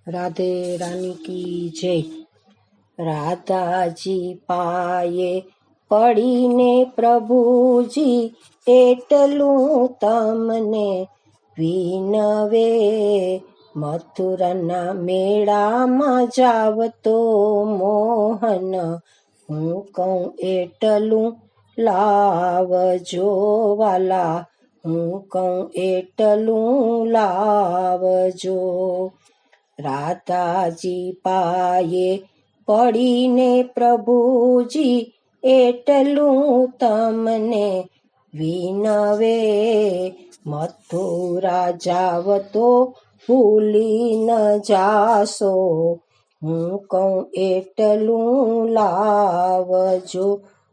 રાધે રાની કી જય। રાધાજી પાયે પડીને પ્રભુજી એટલું તમને વિનવે। મથુરાના મેળામાં જાવ તો મોહન હું કહું એટલું લાવજો વાલા, હું કહું એટલું લાવજો। રાધાજી પાયે પડીને પ્રભુજી એટલું તમને વિનવે। મથુરા જાવ તો ભૂલી ન જાશો, હું કહું એટલું લાવજો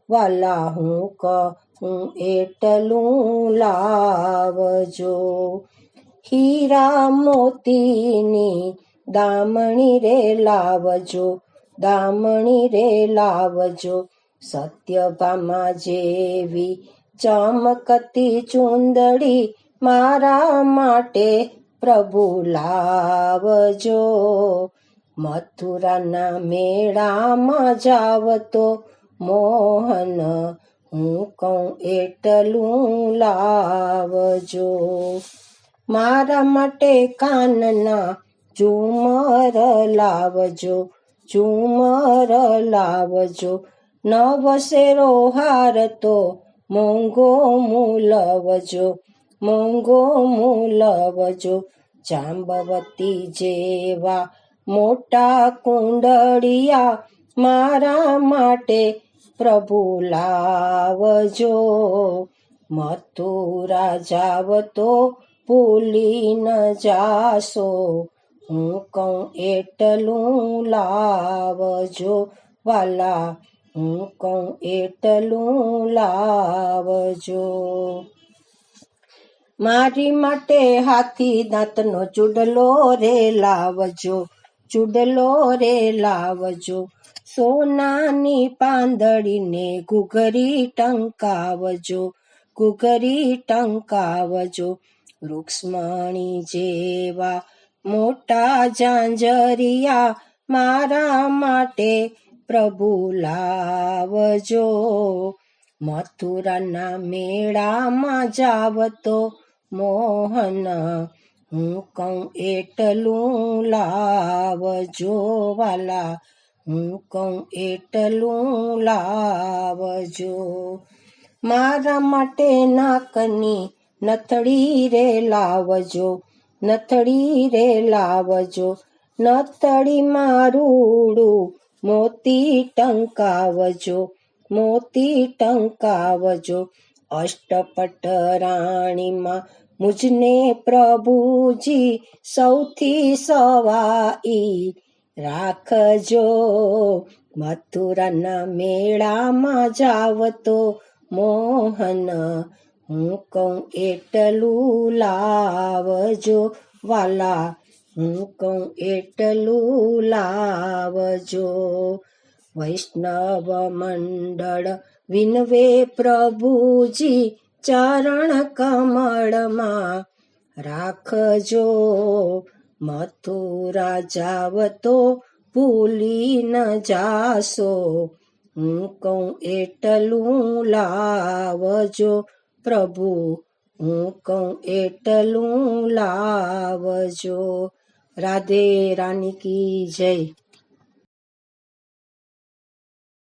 વાલા, હું કહું એટલું લાવજો। હીરા મોતીની દામણી રે લાવજો, દામણી રે લાવજો। સત્યભામા જેવી ચમકતી ચુંદડી મારા માટે પ્રભુ લાવજો। મથુરાના મેળામાં જાવ તો મોહન હું કહું એટલું લાવજો। મારા માટે કાનના ઝુમર લાવજો, ઝુમર લાવજો। નવસેરો હાર તો મોંઘો મૂલવજો, મોંઘો મૂલવજો। જાંબવતી જેવા મોટા કુંડળિયા મારા માટે પ્રભુ લાવજો। મથુરા જાવ તો ભૂલી ન જાશો, હું કહું એટલું લાવજો વાલા, હું કહું એટલું લાવજો। મારી માટે હાથી દાંતનો ચૂડલો રે લાવજો, ચૂડલો રે લાવજો। સોનાની પાંદડીને ઘૂઘરી ટંકાવજો, ઘૂઘરી ટંકાવજો। રૂક્ષ્મણી જેવા મોટા ઝાંઝરિયા મારા માટે પ્રભુ લાવજો। મથુરાના મેળામાં જાવ તો મોહન હું કહું એટલું લાવજો વાલા, હું કહું એટલું લાવજો। મારા માટે નાકની નથડી રે લાવજો, નથડી રે લાવજો। નથડીમાં રૂડું મોતી ટંકાવજો, મોતી ટંકાવજો। અષ્ટપટ રાણીમાં મુજને પ્રભુજી સૌથી સવાઈ રાખજો। મથુરાના મેળામાં જાવ તો મોહન હું કહું એટલું લાવજો વાલા, હું કહું એટલું લાવજો। વૈષ્ણવ મંડળ વિનવે પ્રભુજી ચરણ કમળમાં રાખજો। મથુરા જાવ તો ભૂલી ન જાશો, હું કહું એટલું લાવજો પ્રભુ, હું કહું એટલું લાવજો। રાધે રાની કી જય।